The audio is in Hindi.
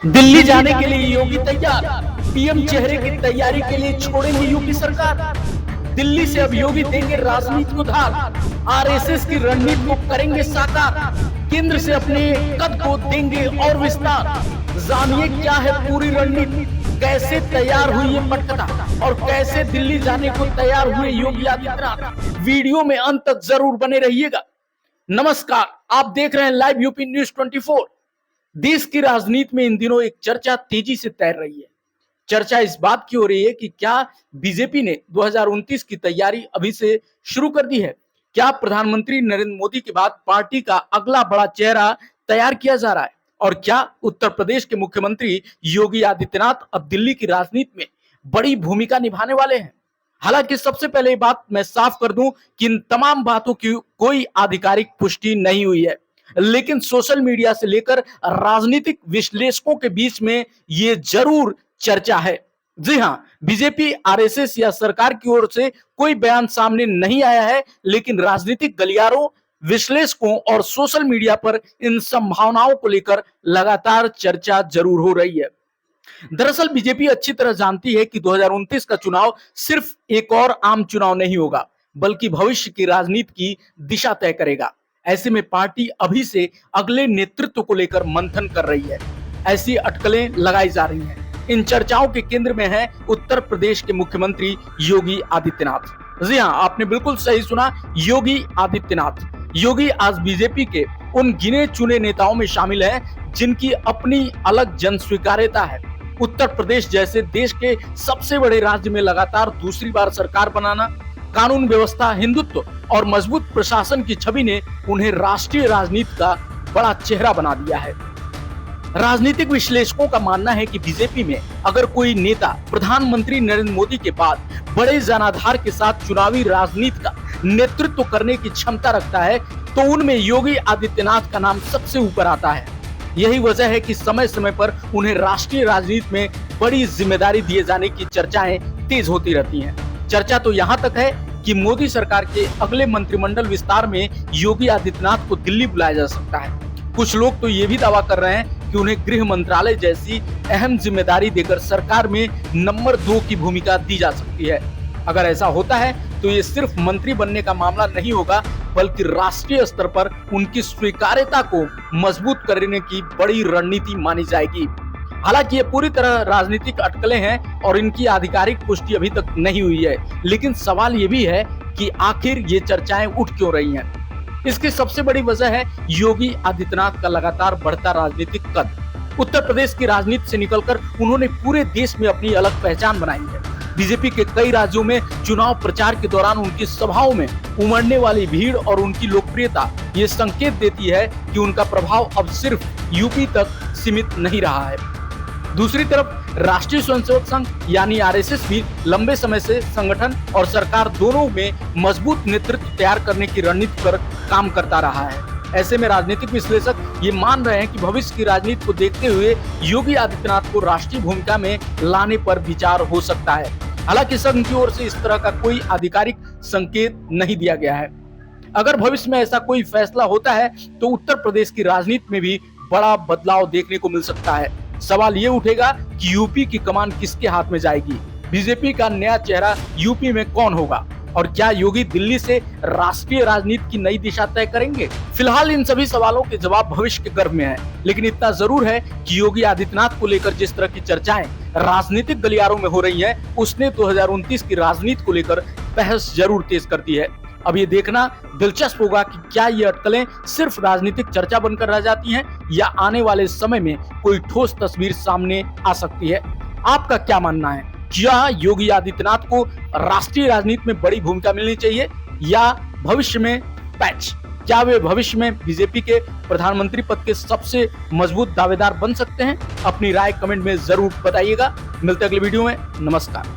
दिल्ली जाने के लिए योगी तैयार। पीएम चेहरे की तैयारी के लिए छोड़ेंगे यूपी सरकार। दिल्ली से अब योगी देंगे राजनीति को धार। आरएसएस की रणनीति को करेंगे साकार। केंद्र से अपने कद को देंगे और विस्तार। जानिए क्या है पूरी रणनीति, कैसे तैयार हुई ये पटकथा और कैसे दिल्ली जाने को तैयार हुए योगी आदित्यनाथ। वीडियो में अंत तक जरूर बने रहिएगा। नमस्कार, आप देख रहे हैं लाइव यूपी न्यूज 24। देश की राजनीति में इन दिनों एक चर्चा तेजी से तैर रही है। चर्चा इस बात की हो रही है कि क्या बीजेपी ने 2029 की तैयारी अभी से शुरू कर दी है। क्या प्रधानमंत्री नरेंद्र मोदी के बाद पार्टी का अगला बड़ा चेहरा तैयार किया जा रहा है और क्या उत्तर प्रदेश के मुख्यमंत्री योगी आदित्यनाथ अब दिल्ली की राजनीति में बड़ी भूमिका निभाने वाले हैं। हालांकि सबसे पहले ये बात मैं साफ कर दूं कि इन तमाम बातों की कोई आधिकारिक पुष्टि नहीं हुई है, लेकिन सोशल मीडिया से लेकर राजनीतिक विश्लेषकों के बीच में ये जरूर चर्चा है। जी हां, बीजेपी, आरएसएस या सरकार की ओर से कोई बयान सामने नहीं आया है, लेकिन राजनीतिक गलियारों, विश्लेषकों और सोशल मीडिया पर इन संभावनाओं को लेकर लगातार चर्चा जरूर हो रही है। दरअसल बीजेपी अच्छी तरह जानती है कि 2029 का चुनाव सिर्फ एक और आम चुनाव नहीं होगा, बल्कि भविष्य की राजनीति की दिशा तय करेगा। ऐसे में पार्टी अभी से अगले नेतृत्व को लेकर मंथन कर रही है। ऐसी अटकलें लगाई जा रही हैं। इन चर्चाओं के केंद्र में है उत्तर प्रदेश के मुख्यमंत्री योगी आदित्यनाथ। जी हां, आपने बिल्कुल सही सुना, योगी आदित्यनाथ। योगी आज बीजेपी के उन गिने चुने नेताओं में शामिल हैं जिनकी अपनी अलग जन स्वीकार्यता है। उत्तर प्रदेश जैसे देश के सबसे बड़े राज्य में लगातार दूसरी बार सरकार बनाना, कानून व्यवस्था, हिंदुत्व और मजबूत प्रशासन की छवि ने उन्हें राष्ट्रीय राजनीति का बड़ा चेहरा बना दिया है। राजनीतिक विश्लेषकों का मानना है कि बीजेपी में अगर कोई नेता प्रधानमंत्री नरेंद्र मोदी के बाद बड़े जनाधार के साथ चुनावी राजनीति का नेतृत्व करने की क्षमता रखता है, तो उनमें योगी आदित्यनाथ का नाम सबसे ऊपर आता है। यही वजह है कि समय समय पर उन्हें राष्ट्रीय राजनीति में बड़ी जिम्मेदारी दिए जाने की चर्चाएं तेज होती रहती हैं। चर्चा तो यहाँ तक है कि मोदी सरकार के अगले मंत्रिमंडल विस्तार में योगी आदित्यनाथ को दिल्ली बुलाया जा सकता है। कुछ लोग तो ये भी दावा कर रहे हैं कि उन्हें गृह मंत्रालय जैसी अहम जिम्मेदारी देकर सरकार में नंबर 2 की भूमिका दी जा सकती है। अगर ऐसा होता है तो ये सिर्फ मंत्री बनने का मामला नहीं होगा, बल्कि राष्ट्रीय स्तर पर उनकी स्वीकार्यता को मजबूत करने की बड़ी रणनीति मानी जाएगी। हालांकि ये पूरी तरह राजनीतिक अटकलें हैं और इनकी आधिकारिक पुष्टि अभी तक नहीं हुई है, लेकिन सवाल ये भी है कि आखिर ये चर्चाएं उठ क्यों रही हैं। इसकी सबसे बड़ी वजह है योगी आदित्यनाथ का लगातार बढ़ता राजनीतिक कद। उत्तर प्रदेश की राजनीति से निकलकर उन्होंने पूरे देश में अपनी अलग पहचान बनाई है। बीजेपी के कई राज्यों में चुनाव प्रचार के दौरान उनकी सभाओं में उमड़ने वाली भीड़ और उनकी लोकप्रियता ये संकेत देती है कि उनका प्रभाव अब सिर्फ यूपी तक सीमित नहीं रहा है। दूसरी तरफ राष्ट्रीय स्वयंसेवक संघ यानी आरएसएस भी लंबे समय से संगठन और सरकार दोनों में मजबूत नेतृत्व तैयार करने की रणनीति पर काम करता रहा है। ऐसे में राजनीतिक विश्लेषक ये मान रहे हैं कि भविष्य की राजनीति को देखते हुए योगी आदित्यनाथ को राष्ट्रीय भूमिका में लाने पर विचार हो सकता है। हालांकि संघ की ओर से इस तरह का कोई आधिकारिक संकेत नहीं दिया गया है। अगर भविष्य में ऐसा कोई फैसला होता है तो उत्तर प्रदेश की राजनीति में भी बड़ा बदलाव देखने को मिल सकता है। सवाल ये उठेगा कि यूपी की कमान किसके हाथ में जाएगी, बीजेपी का नया चेहरा यूपी में कौन होगा और क्या योगी दिल्ली से राष्ट्रीय राजनीति की नई दिशा तय करेंगे। फिलहाल इन सभी सवालों के जवाब भविष्य के गर्भ में है, लेकिन इतना जरूर है कि योगी आदित्यनाथ को लेकर जिस तरह की चर्चाएं राजनीतिक गलियारों में हो रही हैं, उसने 2029 की राजनीति को लेकर बहस जरूर तेज कर दी है। अब ये देखना दिलचस्प होगा कि क्या ये अटकलें सिर्फ राजनीतिक चर्चा बनकर रह जाती हैं या आने वाले समय में कोई ठोस तस्वीर सामने आ सकती है। आपका क्या मानना है? क्या योगी आदित्यनाथ को राष्ट्रीय राजनीति में बड़ी भूमिका मिलनी चाहिए या भविष्य में पैच? क्या वे भविष्य में बीजेपी के प्रधानमंत्री पद के सबसे मजबूत दावेदार बन सकते हैं? अपनी राय कमेंट में जरूर बताइएगा। मिलते अगले वीडियो में। नमस्कार।